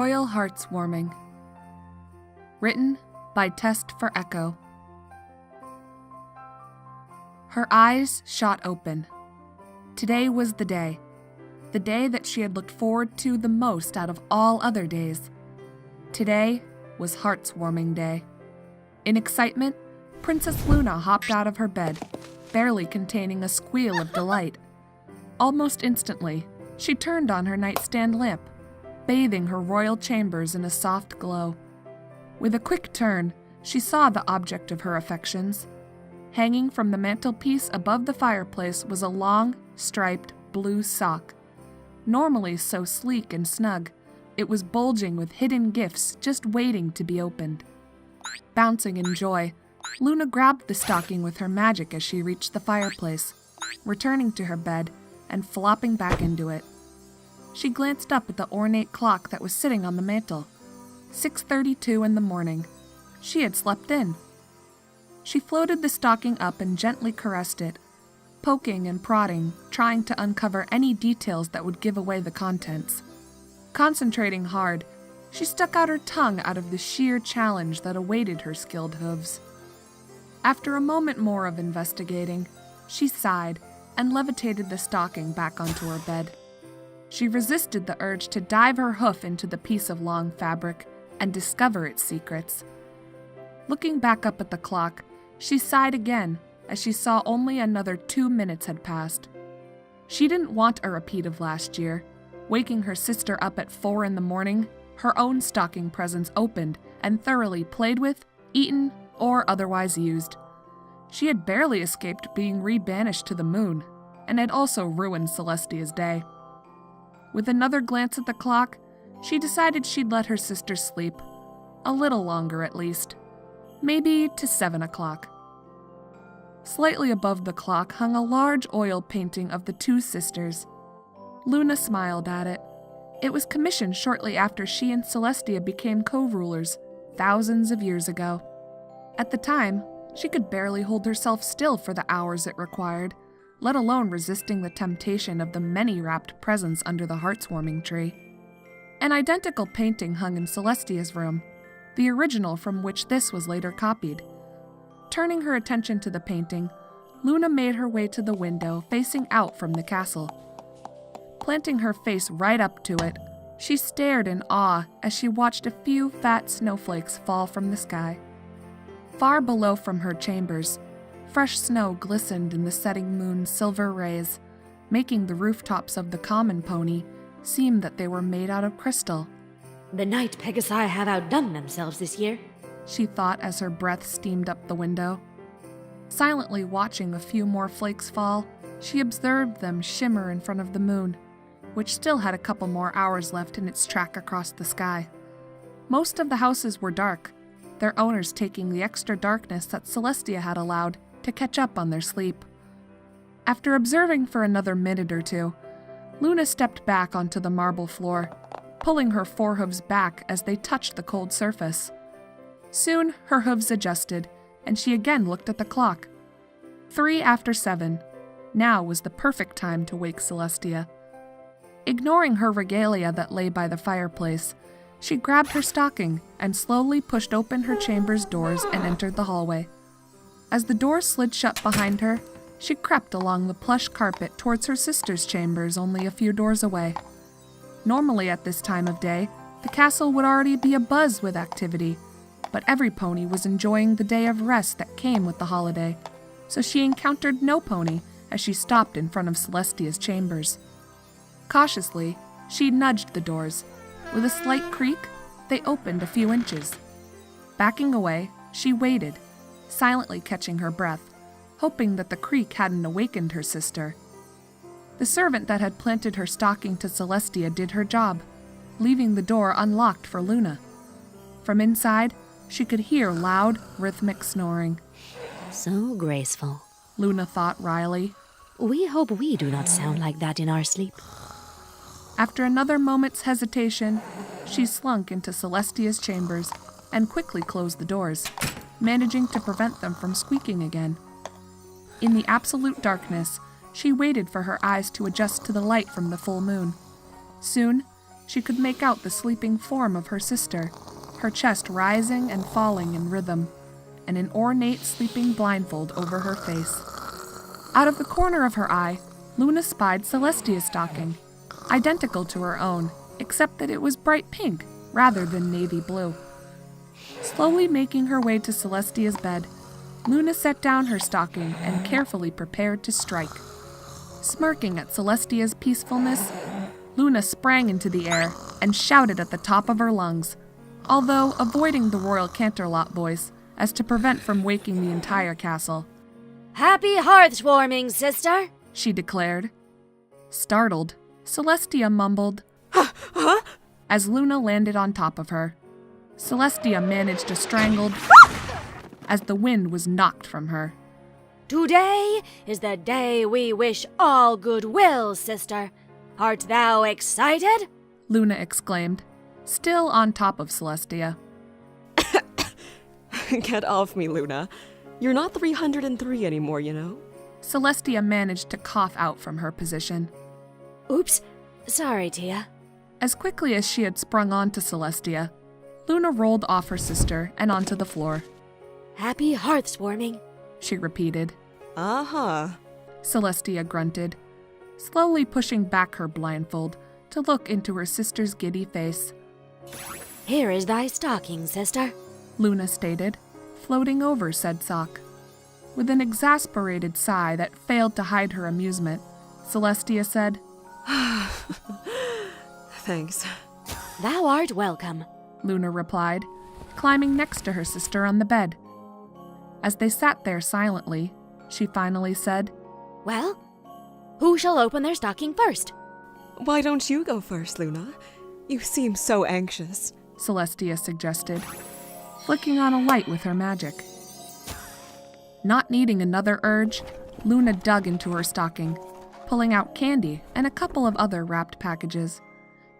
Royal Hearts Warming. Written by Test for Echo. Her eyes shot open. Today was the day that she had looked forward to the most out of all other days. Today was Hearts Warming Day. In excitement, Princess Luna hopped out of her bed, barely containing a squeal of delight. Almost instantly, she turned on her nightstand lamp, bathing her royal chambers in a soft glow. With a quick turn, she saw the object of her affections. Hanging from the mantelpiece above the fireplace was a long, striped blue sock. Normally so sleek and snug, it was bulging with hidden gifts just waiting to be opened. Bouncing in joy, Luna grabbed the stocking with her magic as she reached the fireplace, returning to her bed and flopping back into it. She glanced up at the ornate clock that was sitting on the mantel. 6:32 in the morning. She had slept in. She floated the stocking up and gently caressed it, poking and prodding, trying to uncover any details that would give away the contents. Concentrating hard, she stuck out her tongue out of the sheer challenge that awaited her skilled hooves. After a moment more of investigating, she sighed and levitated the stocking back onto her bed. She resisted the urge to dive her hoof into the piece of long fabric and discover its secrets. Looking back up at the clock, she sighed again as she saw only another 2 minutes had passed. She didn't want a repeat of last year, waking her sister up at 4 in the morning, her own stocking presents opened and thoroughly played with, eaten, or otherwise used. She had barely escaped being re-banished to the moon, and had also ruined Celestia's day. With another glance at the clock, she decided she'd let her sister sleep. A little longer at least. Maybe to 7 o'clock. Slightly above the clock hung a large oil painting of the two sisters. Luna smiled at it. It was commissioned shortly after she and Celestia became co-rulers, thousands of years ago. At the time, she could barely hold herself still for the hours it required, let alone resisting the temptation of the many wrapped presents under the hearts-warming tree. An identical painting hung in Celestia's room, the original from which this was later copied. Turning her attention to the painting, Luna made her way to the window facing out from the castle. Planting her face right up to it, she stared in awe as she watched a few fat snowflakes fall from the sky. Far below from her chambers, fresh snow glistened in the setting moon's silver rays, making the rooftops of the common pony seem that they were made out of crystal. The night Pegasi have outdone themselves this year, she thought as her breath steamed up the window. Silently watching a few more flakes fall, she observed them shimmer in front of the moon, which still had a couple more hours left in its track across the sky. Most of the houses were dark, their owners taking the extra darkness that Celestia had allowed to catch up on their sleep. After observing for another minute or two, Luna stepped back onto the marble floor, pulling her forehooves back as they touched the cold surface. Soon, her hooves adjusted, and she again looked at the clock. 3 after 7. Now was the perfect time to wake Celestia. Ignoring her regalia that lay by the fireplace, she grabbed her stocking and slowly pushed open her chamber's doors and entered the hallway. As the door slid shut behind her, she crept along the plush carpet towards her sister's chambers only a few doors away. Normally at this time of day, the castle would already be abuzz with activity, but every pony was enjoying the day of rest that came with the holiday, so she encountered no pony as she stopped in front of Celestia's chambers. Cautiously, she nudged the doors. With a slight creak, they opened a few inches. Backing away, she waited, silently catching her breath, hoping that the creak hadn't awakened her sister. The servant that had planted her stocking to Celestia did her job, leaving the door unlocked for Luna. From inside, she could hear loud, rhythmic snoring. So graceful, Luna thought wryly. We hope we do not sound like that in our sleep. After another moment's hesitation, she slunk into Celestia's chambers and quickly closed the doors, managing to prevent them from squeaking again. In the absolute darkness, she waited for her eyes to adjust to the light from the full moon. Soon, She could make out the sleeping form of her sister, her chest rising and falling in rhythm, and an ornate sleeping blindfold over her face. Out of the corner of her eye, Luna spied Celestia's stocking, identical to her own, except that it was bright pink rather than navy blue. Slowly making her way to Celestia's bed, Luna set down her stocking and carefully prepared to strike. Smirking at Celestia's peacefulness, Luna sprang into the air and shouted at the top of her lungs, although avoiding the royal Canterlot voice as to prevent from waking the entire castle. Happy hearth's warming, sister! She declared. Startled, Celestia mumbled, Huh? as Luna landed on top of her. Celestia managed a strangled as the wind was knocked from her. Today is the day we wish all goodwill, sister. Art thou excited? Luna exclaimed, still on top of Celestia. Get off me, Luna. You're not 303 anymore, you know? Celestia managed to cough out from her position. Oops. Sorry, Tia. As quickly as she had sprung onto Celestia, Luna rolled off her sister and onto the floor. Happy hearth's warming. She repeated. Uh-huh. Celestia grunted, slowly pushing back her blindfold to look into her sister's giddy face. Here is thy stocking, sister. Luna stated, floating over said sock. With an exasperated sigh that failed to hide her amusement, Celestia said, Thanks. Thou art welcome. Luna replied, climbing next to her sister on the bed. As they sat there silently, she finally said, Well, who shall open their stocking first? Why don't you go first, Luna? You seem so anxious. Celestia suggested, flicking on a light with her magic. Not needing another urge, Luna dug into her stocking, pulling out candy and a couple of other wrapped packages.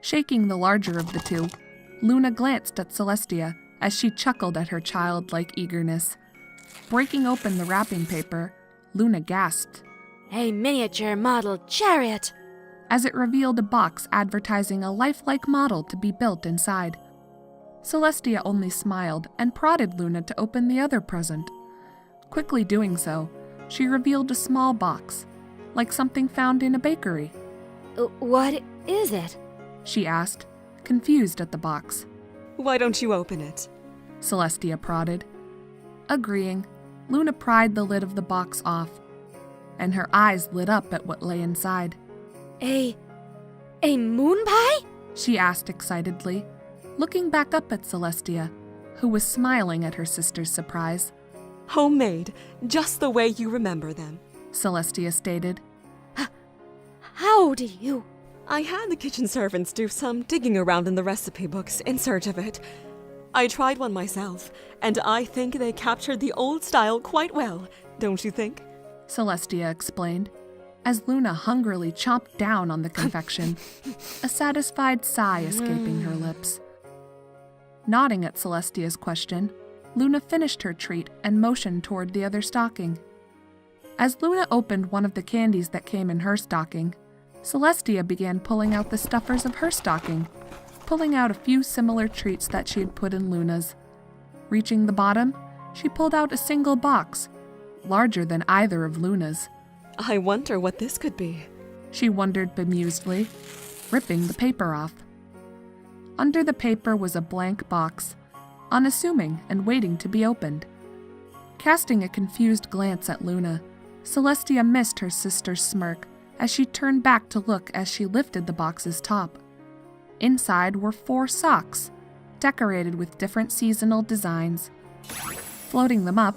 Shaking the larger of the two, Luna glanced at Celestia as she chuckled at her childlike eagerness. Breaking open the wrapping paper, Luna gasped. A miniature model chariot! As it revealed a box advertising a lifelike model to be built inside. Celestia only smiled and prodded Luna to open the other present. Quickly doing so, she revealed a small box, like something found in a bakery. What is it? She asked, confused at the box. Why don't you open it? Celestia prodded. Agreeing, Luna pried the lid of the box off, and her eyes lit up at what lay inside. A moon pie? She asked excitedly, looking back up at Celestia, who was smiling at her sister's surprise. Homemade, just the way you remember them. Celestia stated. How do you... I had the kitchen servants do some digging around in the recipe books in search of it. I tried one myself, and I think they captured the old style quite well, don't you think? Celestia explained, as Luna hungrily chomped down on the confection, a satisfied sigh escaping her lips. Nodding at Celestia's question, Luna finished her treat and motioned toward the other stocking. As Luna opened one of the candies that came in her stocking, Celestia began pulling out the stuffers of her stocking, pulling out a few similar treats that she had put in Luna's. Reaching the bottom, she pulled out a single box, larger than either of Luna's. I wonder what this could be. She wondered bemusedly, ripping the paper off. Under the paper was a blank box, unassuming and waiting to be opened. Casting a confused glance at Luna, Celestia missed her sister's smirk as she turned back to look as she lifted the box's top. Inside were 4 socks, decorated with different seasonal designs. Floating them up,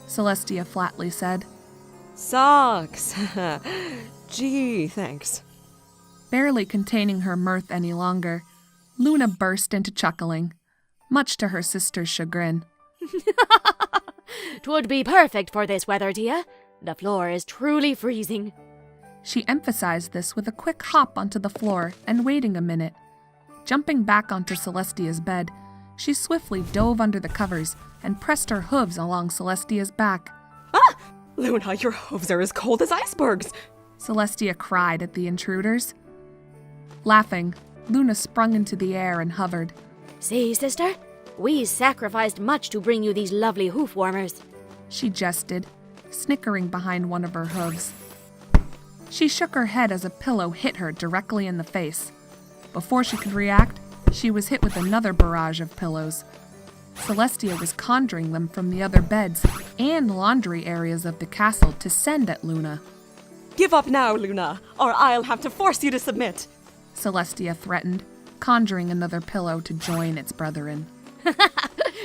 Celestia flatly said, Socks! Gee, thanks. Barely containing her mirth any longer, Luna burst into chuckling, much to her sister's chagrin. 'Twould be perfect for this weather, Tia. The floor is truly freezing. She emphasized this with a quick hop onto the floor and waiting a minute. Jumping back onto Celestia's bed, she swiftly dove under the covers and pressed her hooves along Celestia's back. Ah! Luna, your hooves are as cold as icebergs! Celestia cried at the intruders. Laughing, Luna sprung into the air and hovered. See, sister? We sacrificed much to bring you these lovely hoof warmers. She jested, snickering behind one of her hooves. She shook her head as a pillow hit her directly in the face. Before she could react, she was hit with another barrage of pillows. Celestia was conjuring them from the other beds and laundry areas of the castle to send at Luna. Give up now, Luna, or I'll have to force you to submit. Celestia threatened, conjuring another pillow to join its brethren.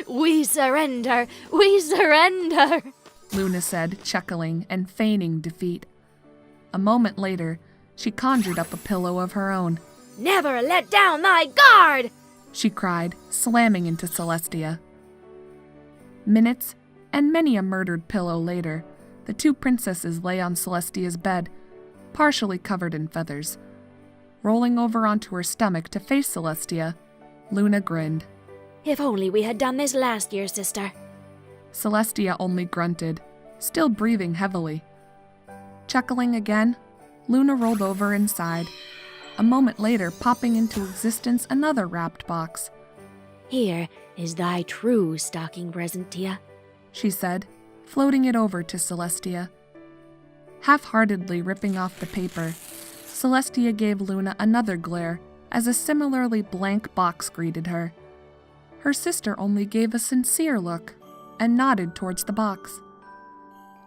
We surrender! We surrender! Luna said, chuckling and feigning defeat. A moment later, she conjured up a pillow of her own. Never let down thy guard! She cried, slamming into Celestia. Minutes, and many a murdered pillow later, the two princesses lay on Celestia's bed, partially covered in feathers. Rolling over onto her stomach to face Celestia, Luna grinned. If only we had done this last year, sister. Celestia only grunted, still breathing heavily. Chuckling again, Luna rolled over and sighed, a moment later popping into existence another wrapped box. Here is thy true stocking present, Tia, she said, floating it over to Celestia. Half-heartedly ripping off the paper, Celestia gave Luna another glare as a similarly blank box greeted her. Her sister only gave a sincere look and nodded towards the box.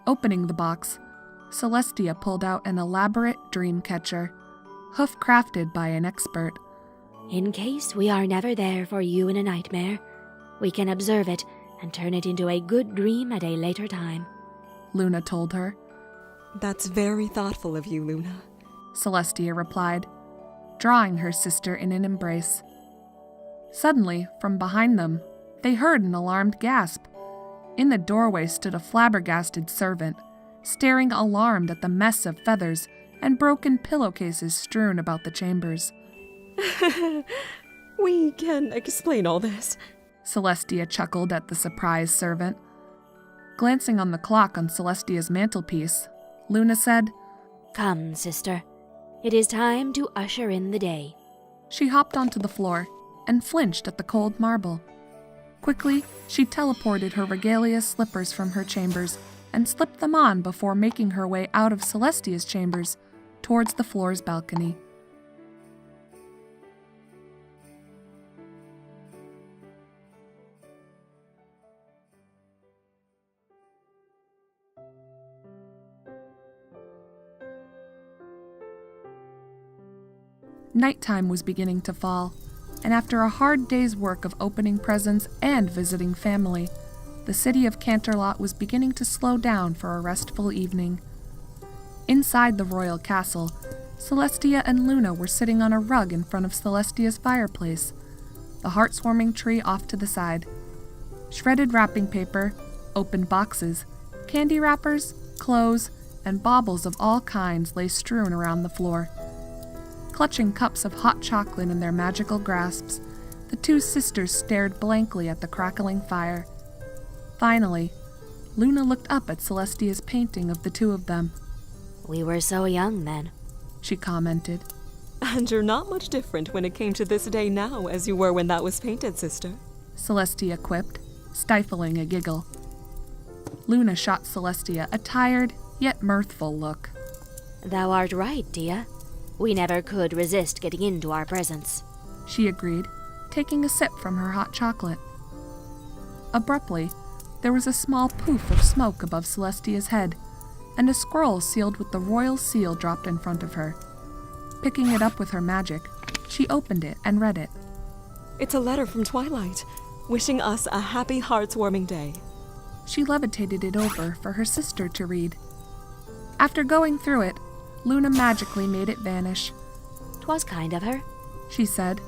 Opening the box, Celestia pulled out an elaborate dream catcher, hoof-crafted by an expert. In case we are never there for you in a nightmare, we can observe it and turn it into a good dream at a later time, Luna told her. That's very thoughtful of you, Luna, Celestia replied, drawing her sister in an embrace. Suddenly, from behind them, they heard an alarmed gasp. In the doorway stood a flabbergasted servant, staring alarmed at the mess of feathers and broken pillowcases strewn about the chambers. We can explain all this, Celestia chuckled at the surprised servant. Glancing on the clock on Celestia's mantelpiece, Luna said, Come, sister. It is time to usher in the day. She hopped onto the floor and flinched at the cold marble. Quickly, she teleported her regalia slippers from her chambers and slipped them on before making her way out of Celestia's chambers towards the floor's balcony. Nighttime was beginning to fall, and after a hard day's work of opening presents and visiting family, the city of Canterlot was beginning to slow down for a restful evening. Inside the royal castle, Celestia and Luna were sitting on a rug in front of Celestia's fireplace, the heart-warming tree off to the side. Shredded wrapping paper, opened boxes, candy wrappers, clothes, and baubles of all kinds lay strewn around the floor. Clutching cups of hot chocolate in their magical grasps, the two sisters stared blankly at the crackling fire. Finally, Luna looked up at Celestia's painting of the two of them. We were so young then, she commented. And you're not much different when it came to this day now as you were when that was painted, sister, Celestia quipped, stifling a giggle. Luna shot Celestia a tired, yet mirthful look. Thou art right, Tia. We never could resist getting into our presents, she agreed, taking a sip from her hot chocolate. Abruptly, there was a small poof of smoke above Celestia's head, and a scroll sealed with the royal seal dropped in front of her. Picking it up with her magic, she opened it and read it. It's a letter from Twilight, wishing us a happy hearts-warming day. She levitated it over for her sister to read. After going through it, Luna magically made it vanish. 'Twas kind of her, she said,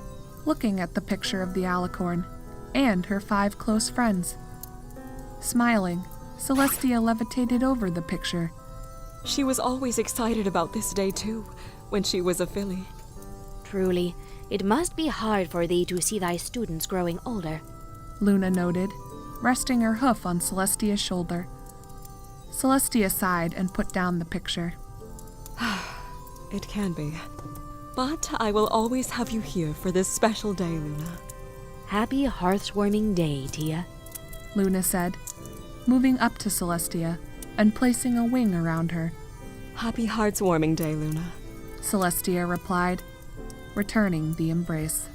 looking at the picture of the alicorn and her 5 close friends. Smiling, Celestia levitated over the picture. She was always excited about this day, too, when she was a filly. Truly, it must be hard for thee to see thy students growing older, Luna noted, resting her hoof on Celestia's shoulder. Celestia sighed and put down the picture. It can be. But I will always have you here for this special day, Luna. Happy Hearth's warming day, Tia. Luna said, moving up to Celestia and placing a wing around her. Happy Heart's warming day, Luna. Celestia replied, returning the embrace.